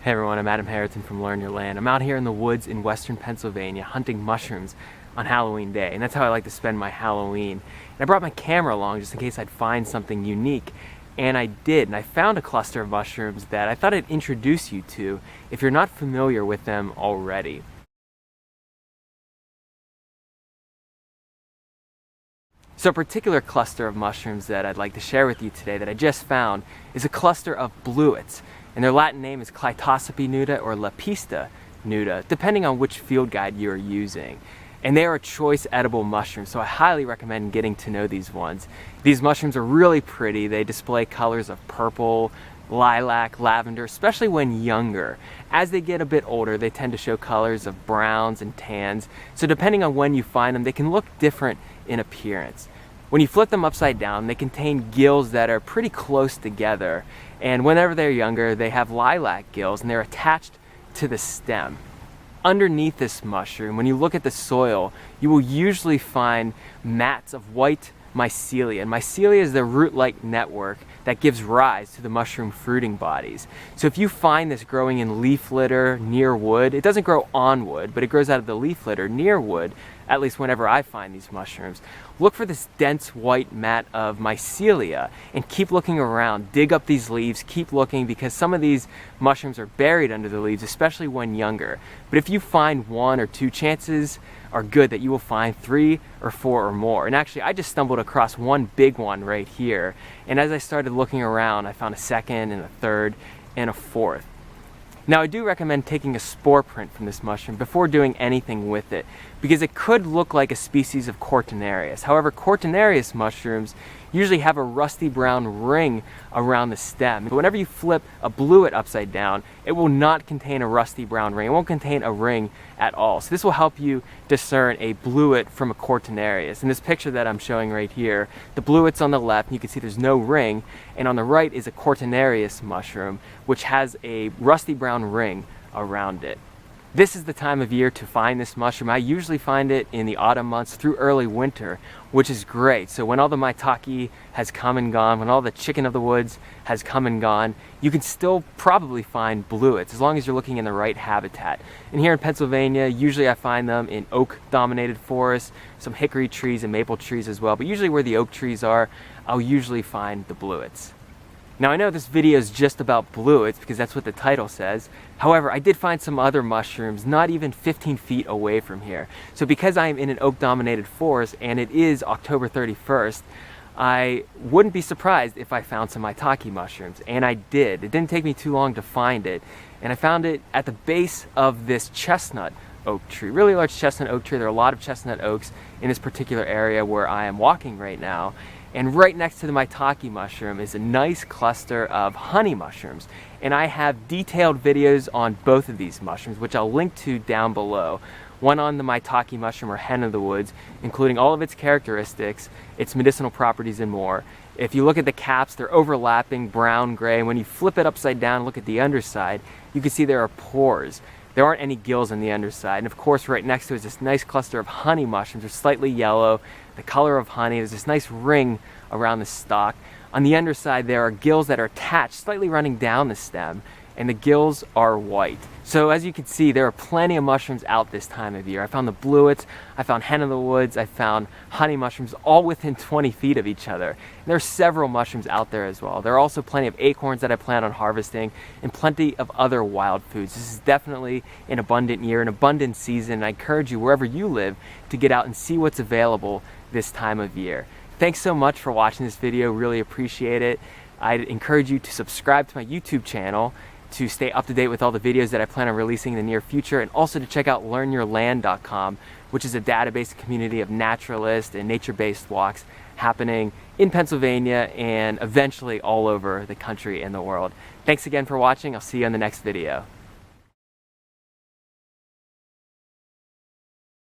Hey everyone, I'm Adam Haritan from Learn Your Land. I'm out here in the woods in western Pennsylvania hunting mushrooms on Halloween Day, and that's how I like to spend my Halloween. And I brought my camera along just in case I'd find something unique, and I did, and I found a cluster of mushrooms that I thought I'd introduce you to if you're not familiar with them already. So a particular cluster of mushrooms that I'd like to share with you today that I just found is a cluster of Blewits, and their Latin name is Clitocybe nuda or Lepista nuda, depending on which field guide you're using. And they are a choice edible mushroom, so I highly recommend getting to know these ones. These mushrooms are really pretty. They display colors of purple, lilac, lavender, especially when younger. As they get a bit older, they tend to show colors of browns and tans, so depending on when you find them, they can look different in appearance. When you flip them upside down, they contain gills that are pretty close together, and whenever they're younger, they have lilac gills and they're attached to the stem. Underneath this mushroom, when you look at the soil, you will usually find mats of white mycelia, and mycelia is the root-like network that gives rise to the mushroom fruiting bodies. So if you find this growing in leaf litter near wood, it doesn't grow on wood, but it grows out of the leaf litter near wood, at least whenever I find these mushrooms, look for this dense white mat of mycelia and keep looking around. Dig up these leaves, keep looking, because some of these mushrooms are buried under the leaves, especially when younger. But if you find one or two, chances are good that you will find 3 or 4 or more. And actually, I just stumbled across one big one right here. And as I started looking around, I found a second and a third and a fourth. Now, I do recommend taking a spore print from this mushroom before doing anything with it, because it could look like a species of Cortinarius. However, Cortinarius mushrooms usually have a rusty brown ring around the stem. But whenever you flip a Blewit upside down, it will not contain a rusty brown ring. It won't contain a ring at all. So this will help you discern a Blewit from a Cortinarius. In this picture that I'm showing right here, the Blewit's on the left, and you can see there's no ring, and on the right is a Cortinarius mushroom, which has a rusty brown ring around it. This is the time of year to find this mushroom. I usually find it in the autumn months through early winter, which is great. So when all the maitake has come and gone, when all the chicken of the woods has come and gone, you can still probably find Blewits as long as you're looking in the right habitat. And here in Pennsylvania, usually I find them in oak-dominated forests, some hickory trees and maple trees as well. But usually where the oak trees are, I'll usually find the Blewits. Now, I know this video is just about Blewits because that's what the title says. However, I did find some other mushrooms not even 15 feet away from here. So because I am in an oak-dominated forest and it is October 31st, I wouldn't be surprised if I found some maitake mushrooms, and I did. It didn't take me too long to find it, and I found it at the base of this chestnut oak tree, really large chestnut oak tree. There are a lot of chestnut oaks in this particular area where I am walking right now. And right next to the maitake mushroom is a nice cluster of honey mushrooms. And I have detailed videos on both of these mushrooms, which I'll link to down below. One on the maitake mushroom or hen of the woods, including all of its characteristics, its medicinal properties, and more. If you look at the caps, they're overlapping brown-gray. And when you flip it upside down and look at the underside, you can see there are pores. There aren't any gills on the underside. And of course, right next to it is this nice cluster of honey mushrooms. They're slightly yellow, the color of honey. There's this nice ring around the stalk. On the underside, there are gills that are attached, slightly running down the stem, and the gills are white. So as you can see, there are plenty of mushrooms out this time of year. I found the Blewits, I found hen of the woods, I found honey mushrooms, all within 20 feet of each other. And there are several mushrooms out there as well. There are also plenty of acorns that I plan on harvesting, and plenty of other wild foods. This is definitely an abundant year, an abundant season, and I encourage you, wherever you live, to get out and see what's available this time of year. Thanks so much for watching this video, really appreciate it. I'd encourage you to subscribe to my YouTube channel to stay up to date with all the videos that I plan on releasing in the near future, and also to check out learnyourland.com, which is a database community of naturalists and nature-based walks happening in Pennsylvania and eventually all over the country and the world. Thanks again for watching. I'll see you in the next video.